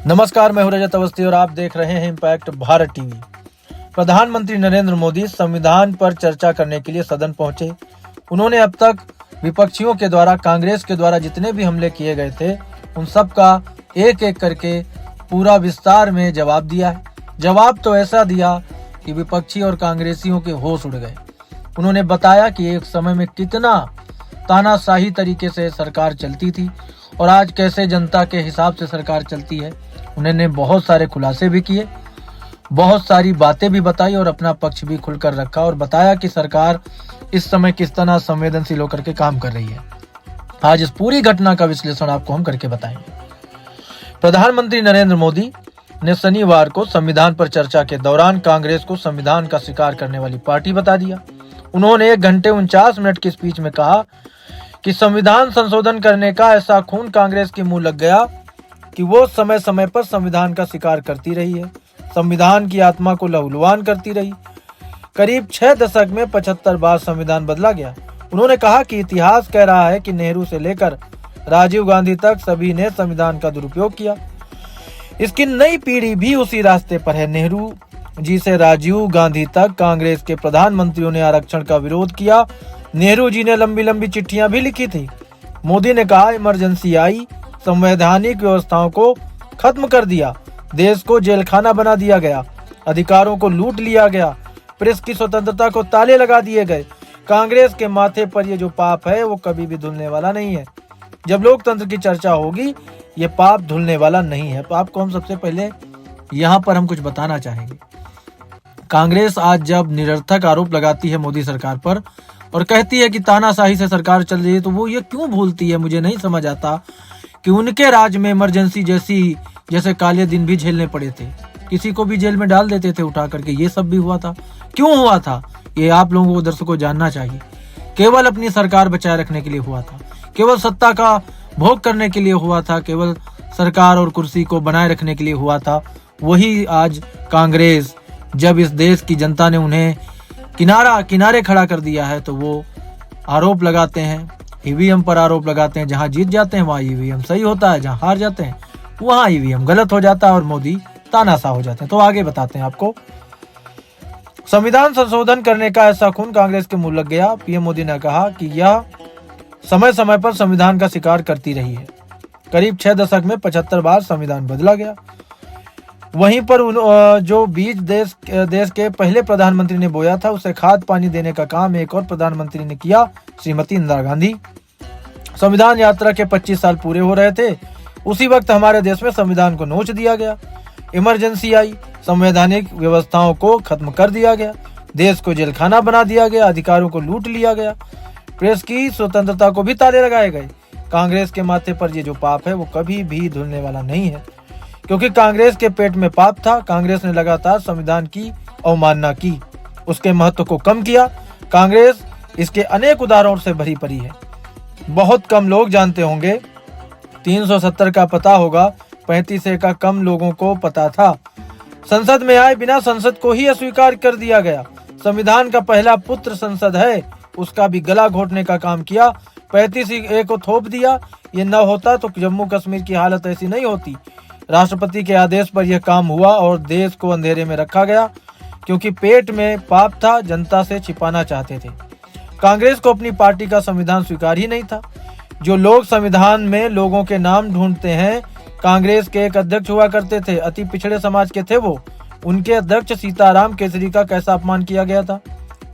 नमस्कार, मैं हूं रजत अवस्थी और आप देख रहे हैं इम्पैक्ट भारत टीवी। प्रधानमंत्री नरेंद्र मोदी संविधान पर चर्चा करने के लिए सदन पहुंचे। उन्होंने अब तक विपक्षियों के द्वारा, कांग्रेस के द्वारा जितने भी हमले किए गए थे उन सब का एक एक करके पूरा विस्तार में जवाब दिया है। जवाब तो ऐसा दिया कि विपक्षी और कांग्रेसियों के होश उड़ गए। उन्होंने बताया कि एक समय में कितना तानाशाही तरीके से सरकार चलती थी और आज कैसे जनता के हिसाब से सरकार चलती है। उन्होंने बहुत सारे खुलासे भी किए, बहुत सारी बातें भी बताई और अपना पक्ष भी खुलकर रखा और बताया कि सरकार इस समय किस तरह संवेदनशील होकर के काम कर रही है। आज इस पूरी घटना का विश्लेषण आपको हम करके बताएंगे। प्रधानमंत्री नरेंद्र मोदी ने शनिवार को संविधान पर चर्चा के दौरान कांग्रेस को संविधान का शिकार करने वाली पार्टी बता दिया। उन्होंने 1 घंटे 49 मिनट की स्पीच में कहा कि संविधान संशोधन करने का ऐसा खून कांग्रेस के मुंह लग गया कि वो समय समय पर संविधान का शिकार करती रही है, संविधान की आत्मा को लहूलुहान करती रही। करीब 6 दशक में 75 बार संविधान बदला गया। उन्होंने कहा कि इतिहास कह रहा है कि नेहरू से लेकर राजीव गांधी तक सभी ने संविधान का दुरुपयोग किया। इसकी नई पीढ़ी भी उसी रास्ते पर है। नेहरू जी से राजीव गांधी तक कांग्रेस के प्रधानमंत्रियों ने आरक्षण का विरोध किया। नेहरू जी ने लंबी लंबी चिट्ठियां भी लिखी थी। मोदी ने कहा इमरजेंसी आई, संवैधानिक व्यवस्थाओं को खत्म कर दिया, देश को जेलखाना बना दिया गया, अधिकारों को लूट लिया गया, प्रेस की स्वतंत्रता को ताले लगा दिए गए। कांग्रेस के माथे पर ये जो पाप है वो कभी भी धुलने वाला नहीं है। जब लोकतंत्र की चर्चा होगी ये पाप धुलने वाला नहीं है। तो आपको हम सबसे पहले यहाँ पर हम कुछ बताना चाहेंगे। कांग्रेस आज जब निरर्थक आरोप लगाती है मोदी सरकार पर और कहती है कि तानाशाही से सरकार चल रही है, तो वो ये क्यों भूलती है। मुझे नहीं समझ आता कि उनके राज में इमरजेंसी जैसे काले दिन भी झेलने पड़े थे, किसी को भी जेल में डाल देते थे उठा करके। ये सब भी हुआ था। क्यों हुआ था ये आप लोगों को, दर्शकों को जानना चाहिए। केवल अपनी सरकार बचाए रखने के लिए हुआ था, केवल सत्ता का भोग करने के लिए हुआ था, केवल सरकार और कुर्सी को बनाए रखने के लिए हुआ था। वही आज कांग्रेस, जब इस देश की जनता ने उन्हें किनारे खड़ा कर दिया है, तो वो आरोप लगाते हैं, ईवीएम पर आरोप लगाते हैं। जहां जीत जाते हैं वहां ईवीएम सही होता है, जहां हार जाते हैं वहां ईवीएम गलत हो जाता है और मोदी तानाशाह हो जाते हैं। तो आगे बताते हैं आपको। संविधान संशोधन करने का ऐसा खून कांग्रेस के मुंह लग गया। पीएम मोदी ने कहा कि यह समय समय पर संविधान का शिकार करती रही है। करीब 6 दशक में 75 बार संविधान बदला गया। वहीं पर जो बीज देश के पहले प्रधानमंत्री ने बोया था, उसे खाद पानी देने का काम एक और प्रधानमंत्री ने किया, श्रीमती इंदिरा गांधी। संविधान यात्रा के 25 साल पूरे हो रहे थे, उसी वक्त हमारे देश में संविधान को नोच दिया गया। इमरजेंसी आई, संवैधानिक व्यवस्थाओं को खत्म कर दिया गया, देश को जेलखाना बना दिया गया, अधिकारों को लूट लिया गया, प्रेस की स्वतंत्रता को भी ताले लगाए गए। कांग्रेस के माथे पर ये जो पाप है वो कभी भी धुलने वाला नहीं है, क्योंकि कांग्रेस के पेट में पाप था। कांग्रेस ने लगातार संविधान की अवमानना की, उसके महत्व को कम किया। कांग्रेस इसके अनेक उदाहरणों से भरी पड़ी है। बहुत कम लोग जानते होंगे, 370 का पता होगा, 35 का कम लोगों को पता था। संसद में आए बिना संसद को ही अस्वीकार कर दिया गया। संविधान का पहला पुत्र संसद है, उसका भी गला घोटने का काम किया। 35A को थोप दिया। ये न होता तो जम्मू कश्मीर की हालत ऐसी नहीं होती। राष्ट्रपति के आदेश पर यह काम हुआ और देश को अंधेरे में रखा गया, क्योंकि पेट में पाप था, जनता से छिपाना चाहते थे। कांग्रेस को अपनी पार्टी का संविधान स्वीकार ही नहीं था। जो लोग संविधान में लोगों के नाम ढूंढते हैं, कांग्रेस के एक अध्यक्ष हुआ करते थे, अति पिछड़े समाज के थे वो। उनके अध्यक्ष सीताराम केसरी का कैसा अपमान किया गया था,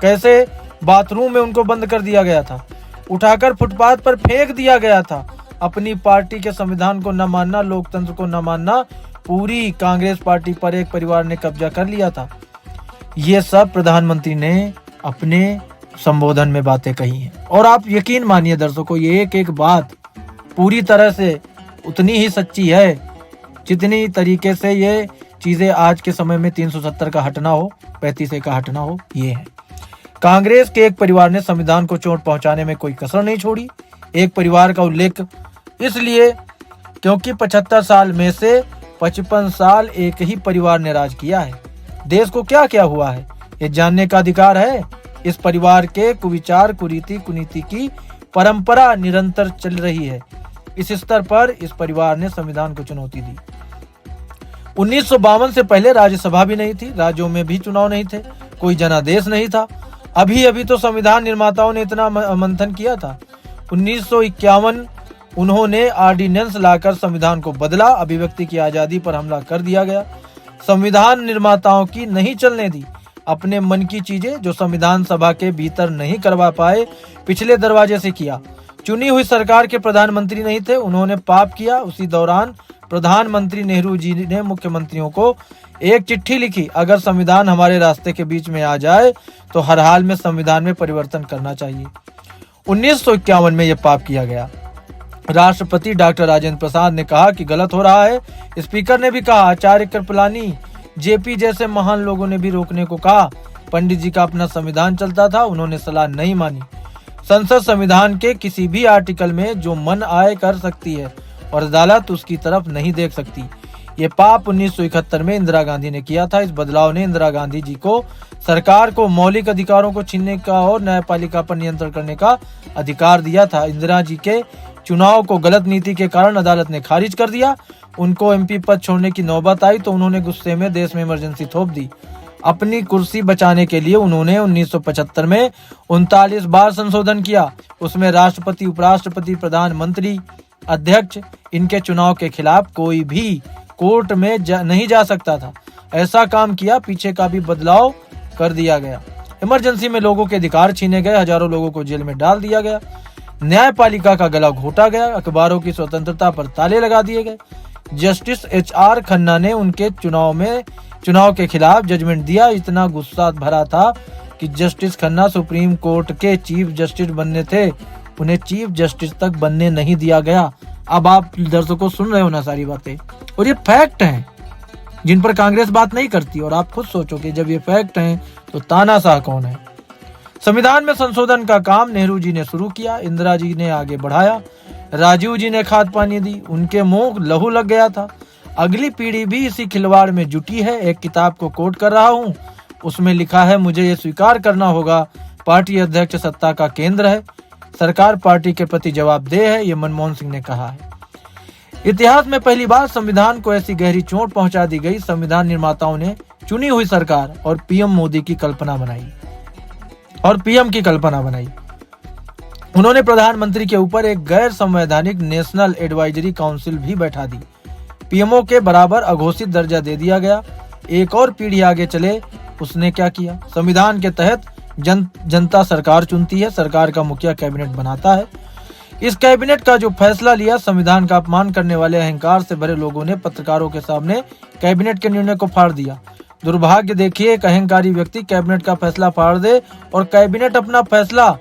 कैसे बाथरूम में उनको बंद कर दिया गया था, उठाकर फुटपाथ पर फेंक दिया गया था। अपनी पार्टी के संविधान को न मानना, लोकतंत्र को न मानना, पूरी कांग्रेस पार्टी पर एक परिवार ने कब्जा कर लिया था। ये सब प्रधानमंत्री ने अपने संबोधन में बातें कही हैं और आप यकीन मानिए दर्शकों, ये एक एक बात पूरी तरह से उतनी ही सच्ची है जितनी तरीके से ये चीजें आज के समय में 370 का हटना हो, 35A का हटना हो, ये है। कांग्रेस के एक परिवार ने संविधान को चोट पहुंचाने में कोई कसर नहीं छोड़ी। एक परिवार का उल्लेख इसलिए क्योंकि 75 साल में से 55 साल एक ही परिवार ने राज किया है। देश को क्या क्या हुआ है ये जानने का अधिकार है। इस परिवार के कुविचार, कुरीति, कुनीति की परंपरा निरंतर चल रही है। इस स्तर पर इस परिवार ने संविधान को चुनौती दी। 1952 से पहले राज्यसभा भी नहीं थी, राज्यों में भी चुनाव नहीं थे, कोई जनादेश नहीं था। अभी अभी तो संविधान निर्माताओं ने इतना मंथन किया था। 1951 उन्होंने ऑर्डिनेंस लाकर संविधान को बदला, अभिव्यक्ति की आजादी पर हमला कर दिया गया। संविधान निर्माताओं की नहीं चलने दी, अपने मन की चीजें जो संविधान सभा के भीतर नहीं करवा पाए, पिछले दरवाजे से किया। चुनी हुई सरकार के प्रधानमंत्री नहीं थे, उन्होंने पाप किया। उसी दौरान प्रधानमंत्री नेहरू जी ने मुख्यमंत्रियों को एक चिट्ठी लिखी, अगर संविधान हमारे रास्ते के बीच में आ जाए तो हर हाल में संविधान में परिवर्तन करना चाहिए। 1951 में यह पाप किया गया। राष्ट्रपति डॉक्टर राजेंद्र प्रसाद ने कहा कि गलत हो रहा है। स्पीकर ने भी कहा, आचार्य कृपलानी, जेपी जैसे महान लोगों ने भी रोकने को कहा। पंडित जी का अपना संविधान चलता था, उन्होंने सलाह नहीं मानी। संसद संविधान के किसी भी आर्टिकल में जो मन आए कर सकती है और अदालत उसकी तरफ नहीं देख सकती। ये पाप 1971 में इंदिरा गांधी ने किया था। इस बदलाव ने इंदिरा गांधी जी को सरकार को मौलिक अधिकारों को छीनने का और न्यायपालिका पर नियंत्रण करने का अधिकार दिया था। इंदिरा जी के चुनाव को गलत नीति के कारण अदालत ने खारिज कर दिया। उनको एमपी पद छोड़ने की नौबत आई तो उन्होंने गुस्से में देश में इमरजेंसी थोप दी। अपनी कुर्सी बचाने के लिए उन्होंने 1975 में 39 बार संशोधन किया। उसमें राष्ट्रपति, उपराष्ट्रपति, प्रधानमंत्री, अध्यक्ष, इनके चुनाव के खिलाफ कोई भी कोर्ट में नहीं जा सकता था। ऐसा काम किया, पीछे का भी बदलाव कर दिया गया। इमरजेंसी में लोगों के अधिकार छीने गए, हजारों लोगों को जेल में डाल दिया गया, न्यायपालिका का गला घोटा गया, अखबारों की स्वतंत्रता पर ताले लगा दिए गए। जस्टिस HR खन्ना ने उनके चुनाव के खिलाफ जजमेंट दिया। इतना गुस्सा भरा था कि जस्टिस खन्ना सुप्रीम कोर्ट के चीफ जस्टिस बनने थे, उन्हें चीफ जस्टिस तक बनने नहीं दिया गया। अब आप दर्शकों सुन रहे हो ना सारी बातें, और ये फैक्ट हैं जिन पर कांग्रेस बात नहीं करती। और आप खुद सोचो कि जब ये फैक्ट हैं तो तानाशाह कौन है। संविधान में संशोधन का काम नेहरू जी ने शुरू किया, इंदिरा जी ने आगे बढ़ाया, राजीव जी ने खाद पानी दी, उनके मुंह लहू लग गया था। अगली पीढ़ी भी इसी खिलवाड़ में जुटी है। एक किताब को कोट कर रहा हूँ, उसमें लिखा है, मुझे ये स्वीकार करना होगा, पार्टी अध्यक्ष सत्ता का केंद्र है, सरकार पार्टी के प्रति जवाबदेह है, ये मनमोहन सिंह ने कहा है। इतिहास में पहली बार संविधान को ऐसी गहरी चोट पहुंचा दी गई। संविधान निर्माताओं ने चुनी हुई सरकार और पीएम मोदी की कल्पना बनाई और पीएम की कल्पना बनाई। उन्होंने प्रधानमंत्री के ऊपर एक गैर संवैधानिक नेशनल एडवाइजरी काउंसिल भी बैठा दी। पीएमओ के बराबर अघोषित दर्जा दे दिया गया। एक और पीढ़ी आगे चले, उसने क्या किया? संविधान के तहत जनता सरकार चुनती है, सरकार का मुखिया कैबिनेट बनाता है। इस कैबिनेट का जो फैसला लिया, संविधान का अपमान करने वाले अहंकार से भरे लोगों ने पत्रकारों के सामने कैबिनेट के निर्णय को फाड़ दिया। दुर्भाग्य देखिए, एक अहंकारी व्यक्ति कैबिनेट का फैसला फाड़ दे और कैबिनेट अपना फैसला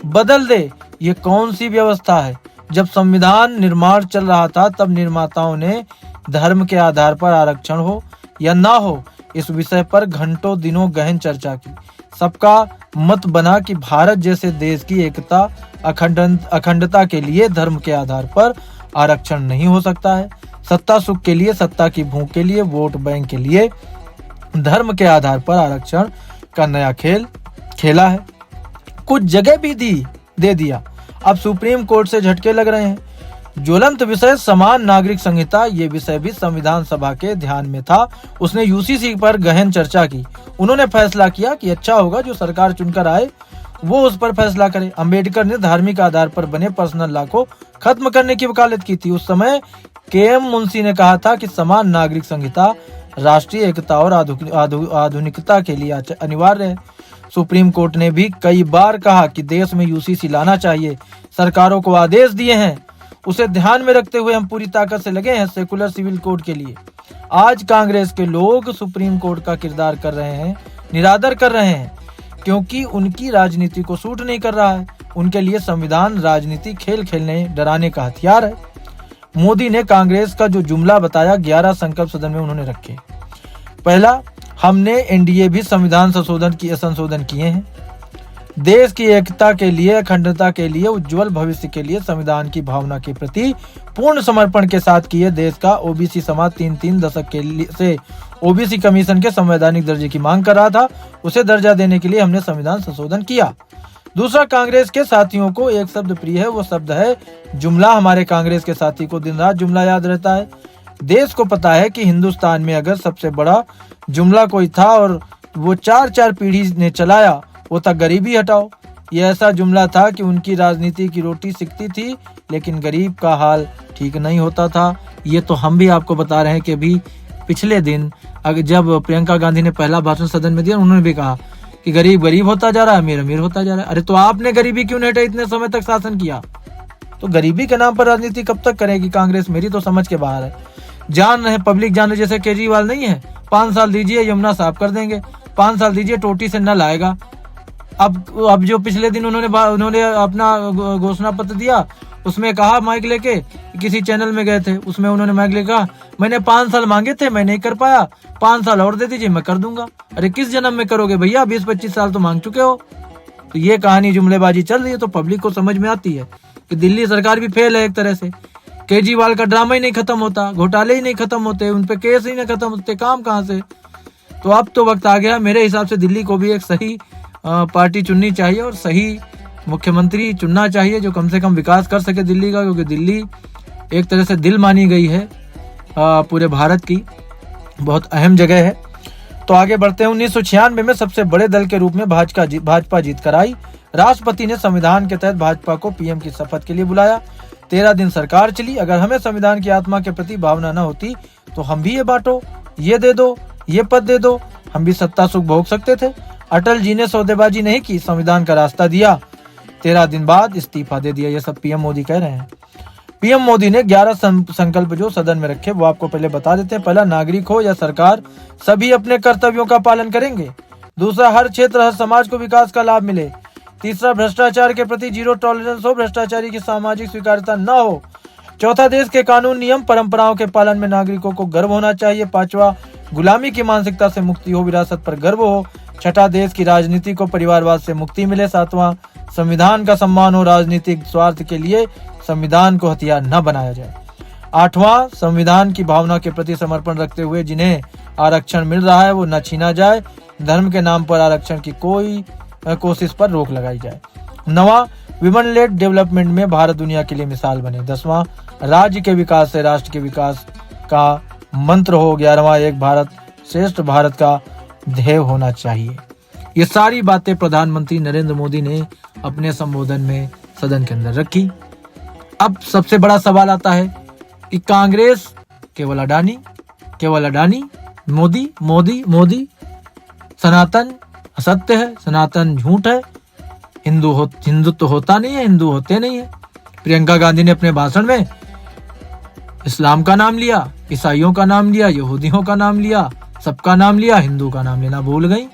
बदल दे। ये कौन सी व्यवस्था है? जब संविधान निर्माण चल रहा था तब निर्माताओं ने धर्म के आधार पर आरक्षण हो या ना हो, इस विषय पर घंटों दिनों गहन चर्चा की। सबका मत बना कि भारत जैसे देश की एकता, अखंडता के लिए धर्म के आधार पर आरक्षण नहीं हो सकता है। सत्ता सुख के लिए, सत्ता की भूख के लिए, वोट बैंक के लिए धर्म के आधार पर आरक्षण का नया खेल खेला है। कुछ जगह भी दे दिया। अब सुप्रीम कोर्ट से झटके लग रहे हैं। ज्वलंत विषय समान नागरिक संहिता, ये विषय भी संविधान सभा के ध्यान में था। उसने यूसीसी पर गहन चर्चा की। उन्होंने फैसला किया कि अच्छा होगा जो सरकार चुनकर आए वो उस पर फैसला करे। अंबेडकर ने धार्मिक आधार पर बने पर्सनल लॉ को खत्म करने की वकालत की थी। उस समय KM मुंशी ने कहा था कि समान नागरिक संहिता राष्ट्रीय एकता और आधुनिकता के लिए अनिवार्य है। सुप्रीम कोर्ट ने भी कई बार कहा कि देश में यूसीसी लाना चाहिए, सरकारों को आदेश दिए हैं। उसे ध्यान में रखते हुए हम पूरी ताकत से लगे हैं सेकुलर सिविल कोड के लिए। आज कांग्रेस के लोग सुप्रीम कोर्ट का किरदार कर रहे हैं, निरादर कर रहे हैं, क्योंकि उनकी राजनीति को सूट नहीं कर रहा है। उनके लिए संविधान राजनीति खेल खेलने, डराने का हथियार है। मोदी ने कांग्रेस का जो जुमला बताया, 11 संकल्प सदन में उन्होंने रखे। पहला, हमने एनडीए भी संविधान संशोधन किए हैं। देश की एकता के लिए, अखंडता के लिए, उज्जवल भविष्य के लिए, संविधान की भावना के प्रति पूर्ण समर्पण के साथ किए। देश का ओबीसी समाज 3 दशक के से ओबीसी कमीशन के संवैधानिक दर्जे की मांग कर रहा था, उसे दर्जा देने के लिए हमने संविधान संशोधन किया। दूसरा, कांग्रेस के साथियों को एक शब्द प्रिय है, वो शब्द है जुमला। हमारे कांग्रेस के साथी को दिन रात जुमला याद रहता है। देश को पता है कि हिंदुस्तान में अगर सबसे बड़ा जुमला कोई था और वो 4-4 पीढ़ी ने चलाया, वो था गरीबी हटाओ। ये ऐसा जुमला था कि उनकी राजनीति की रोटी सिकती थी, लेकिन गरीब का हाल ठीक नहीं होता था। ये तो हम भी आपको बता रहे हैं कि अभी पिछले दिन जब प्रियंका गांधी ने पहला भाषण सदन में दिया, उन्होंने भी कहा कि गरीब गरीब होता जा रहा है, अमीर अमीर होता जा रहा है। अरे तो आपने गरीबी क्यों नहीं हटाई? इतने समय तक शासन किया। तो गरीबी के नाम पर राजनीति कब तक करेगी कांग्रेस? मेरी तो समझ के बाहर है। जान रहे पब्लिक जान रहे, जैसे केजरीवाल नहीं है, 5 साल दीजिए यमुना साफ कर देंगे, 5 साल दीजिए टोटी से नल आएगा। अब जो पिछले दिन उन्होंने अपना घोषणा पत्र दिया, उसमें कहा माइक लेके, किसी चैनल में गए थे, उसमें उन्होंने माइक लेके कहा मैंने 5 साल मांगे थे, मैं नहीं कर पाया, 5 साल और दे दीजिए, मैं कर दूंगा। अरे किस जन्म में करोगे भैया? 20-25 साल तो मांग चुके हो। तो ये कहानी जुमलेबाजी चल रही है, तो पब्लिक को समझ में आती है कि दिल्ली सरकार भी फेल है एक तरह से। केजरीवाल का ड्रामा ही नहीं खत्म होता, घोटाले ही नहीं खत्म होते, उन पे केस ही नहीं खत्म होते, काम कहाँ से? तो अब तो वक्त आ गया मेरे हिसाब से दिल्ली को भी एक सही पार्टी चुननी चाहिए और सही मुख्यमंत्री चुनना चाहिए जो कम से कम विकास कर सके दिल्ली का, क्योंकि दिल्ली एक तरह से दिल मानी गई है पूरे भारत की, बहुत अहम जगह है। तो आगे बढ़ते हैं। 1996 में सबसे बड़े दल के रूप में भाजपा जीत कर आई। राष्ट्रपति ने संविधान के तहत भाजपा को पीएम की शपथ के लिए बुलाया। 13 दिन सरकार चली। अगर हमें संविधान की आत्मा के प्रति भावना न होती तो हम भी ये बांटो, ये दे दो, ये पद दे दो, हम भी सत्ता सुख भोग सकते थे। अटल जी ने सौदेबाजी नहीं की, संविधान का रास्ता दिया, 13 दिन बाद इस्तीफा दे दिया। ये सब पीएम मोदी कह रहे हैं। पीएम मोदी ने 11 संकल्प जो सदन में रखे वो आपको पहले बता देते हैं। पहला, नागरिक हो या सरकार सभी अपने कर्तव्यों का पालन करेंगे। दूसरा, हर क्षेत्र हर समाज को विकास का लाभ मिले। तीसरा, भ्रष्टाचार के प्रति जीरो टॉलरेंस हो, भ्रष्टाचारी की सामाजिक स्वीकार्यता न हो। चौथा, देश के कानून नियम परंपराओं के पालन में नागरिकों को गर्व होना चाहिए। पांचवा, गुलामी की मानसिकता से मुक्ति हो, विरासत पर गर्व हो। छठा, देश की राजनीति को परिवारवाद से मुक्ति मिले। सातवां, संविधान का सम्मान हो, राजनीतिक स्वार्थ के लिए संविधान को हथियार न बनाया जाए। आठवां, संविधान की भावना के प्रति समर्पण रखते हुए जिन्हें आरक्षण मिल रहा है वो न छीना जाए। धर्म के नाम पर आरक्षण की कोई कोशिश पर रोक लगाई जाए। नवां, विमेन लेड डेवलपमेंट में भारत दुनिया के लिए मिसाल बने। 10वां, राज्य के विकास से राष्ट्र के विकास का मंत्र हो। 11वां, एक भारत श्रेष्ठ भारत का ध्येय होना चाहिए। ये सारी बातें प्रधानमंत्री नरेंद्र मोदी ने अपने संबोधन में सदन के अंदर रखी। अब सबसे बड़ा सवाल आता है कि कांग्रेस केवल अडानी, मोदी मोदी मोदी, सनातन असत्य है, सनातन झूठ है, हिंदुत्व होता नहीं है, हिंदू होते नहीं है। प्रियंका गांधी ने अपने भाषण में इस्लाम का नाम लिया, ईसाइयों का नाम लिया, यहूदियों का नाम लिया, सबका नाम लिया, हिंदू का नाम लेना भूल गई।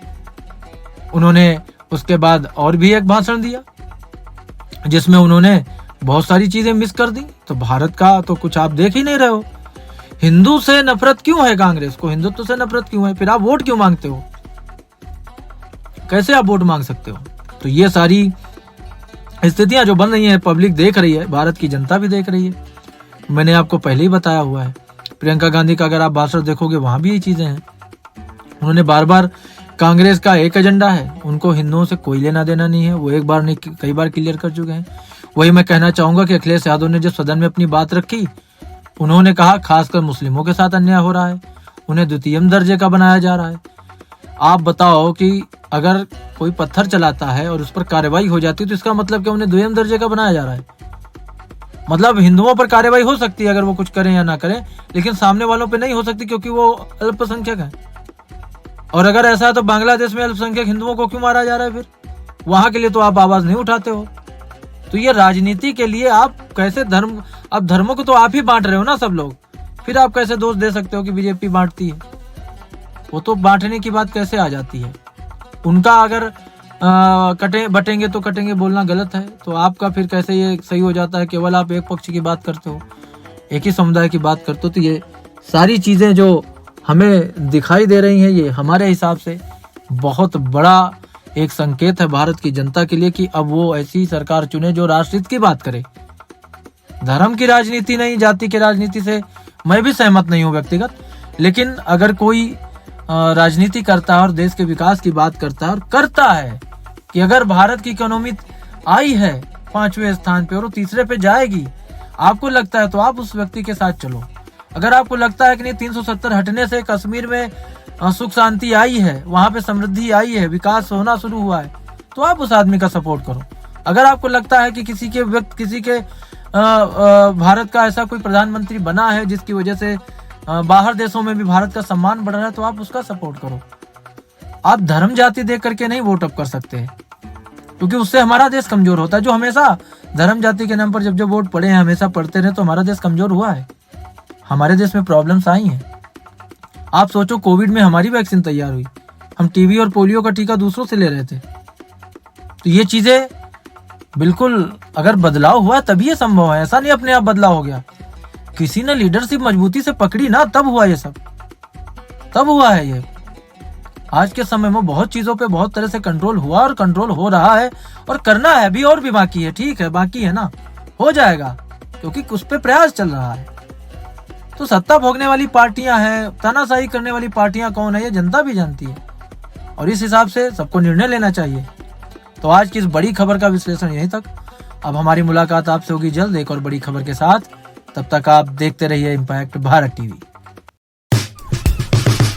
उन्होंने उसके बाद और भी एक भाषण दिया जिसमें उन्होंने बहुत सारी चीजें मिस कर दी। तो भारत का तो कुछ आप देख ही नहीं रहे हो। हिंदू से नफरत क्यों है कांग्रेस को? हिंदुत्व से नफरत क्यों है? फिर आप वोट क्यों मांगते हो? कैसे आप वोट मांग सकते हो? तो ये सारी स्थितियां जो बन रही है, पब्लिक देख रही है, भारत की जनता भी देख रही है। मैंने आपको पहले ही बताया हुआ है। प्रियंका गांधी का अगर आप भाषण देखोगे वहां भी ये चीजें हैं। उन्होंने बार बार, कांग्रेस का एक एजेंडा है, उनको हिंदुओं से कोई लेना देना नहीं है। वो एक बार नहीं कई बार क्लियर कर चुके हैं। वही मैं कहना चाहूंगा कि अखिलेश यादव ने जब सदन में अपनी बात रखी, उन्होंने कहा खासकर मुस्लिमों के साथ अन्याय हो रहा है, उन्हें द्वितीय दर्जे का बनाया जा रहा है। आप बताओ कि अगर कोई पत्थर चलाता है और उस पर कार्रवाई हो जाती है तो इसका मतलब कि उन्हें द्वितीय दर्जे का बनाया जा रहा है। मतलब हिंदुओं पर कार्रवाई हो सकती है अगर वो कुछ करें या ना करें, लेकिन सामने वालों पे नहीं हो सकती क्योंकि वो अल्पसंख्यक है। और अगर ऐसा है तो बांग्लादेश में अल्पसंख्यक हिंदुओं को क्यों मारा जा रहा है? फिर वहां के लिए तो आप आवाज नहीं उठाते हो। तो ये राजनीति के लिए आप कैसे अब धर्मों को तो आप ही बांट रहे हो ना सब लोग, फिर आप कैसे दोष दे सकते हो कि बीजेपी बांटती है? वो तो बांटने की बात कैसे आ जाती है? उनका अगर बटेंगे तो कटेंगे बोलना गलत है, तो आपका फिर कैसे ये सही हो जाता है? केवल आप एक पक्ष की बात करते हो, एक ही समुदाय की बात करते हो। तो ये सारी चीजें जो हमें दिखाई दे रही हैं, ये हमारे हिसाब से बहुत बड़ा एक संकेत है भारत की जनता के लिए कि अब वो ऐसी सरकार चुने जो राष्ट्रहित की बात करे, धर्म की राजनीति नहीं, जाति की राजनीति से मैं भी सहमत नहीं हूँ व्यक्तिगत। लेकिन अगर कोई राजनीति करता है और देश के विकास की बात करता है और करता है कि अगर भारत की इकोनॉमी आई है 5वें स्थान पे और वो 3रे पे जाएगी, आपको लगता है तो आप उस व्यक्ति के साथ चलो। अगर आपको लगता है कि नहीं 370 हटने से कश्मीर में सुख शांति आई है, वहां पे समृद्धि आई है, विकास होना शुरू हुआ है, तो आप उस आदमी का सपोर्ट करो। अगर आपको लगता है कि किसी के भारत का ऐसा कोई प्रधानमंत्री बना है जिसकी वजह से बाहर देशों में भी भारत का सम्मान बढ़ रहा है, तो आप उसका सपोर्ट करो। आप धर्म जाति देख करके नहीं वोट अप कर सकते हैं, क्योंकि उससे हमारा देश कमजोर होता है। जो हमेशा धर्म जाति के नाम पर जब वोट पड़े हैं, हमेशा पड़ते रहे, तो हमारा देश कमजोर हुआ है, हमारे देश में प्रॉब्लम्स आई हैं। आप सोचो, कोविड में हमारी वैक्सीन तैयार हुई, हम टीबी और पोलियो का टीका दूसरों से ले रहे थे। तो ये चीजें बिल्कुल, अगर बदलाव हुआ तभी ये संभव है, ऐसा नहीं अपने आप बदलाव हो गया। किसी ने लीडरशिप मजबूती से पकड़ी ना, तब हुआ ये सब, तब हुआ है ये। आज के समय में बहुत चीजों पे बहुत तरह से कंट्रोल हुआ और कंट्रोल हो रहा है, और करना है अभी, और भी बाकी है। ठीक है, बाकी है ना, हो जाएगा, क्योंकि उस पे प्रयास चल रहा है। तो सत्ता भोगने वाली पार्टियां हैं, तानाशाही करने वाली पार्टियां कौन है, ये जनता भी जानती है, और इस हिसाब से सबको निर्णय लेना चाहिए। तो आज की इस बड़ी खबर का विश्लेषण यहीं तक। अब हमारी मुलाकात आपसे होगी जल्द एक और बड़ी खबर के साथ। तब तक आप देखते रहिए इम्पैक्ट भारत टीवी।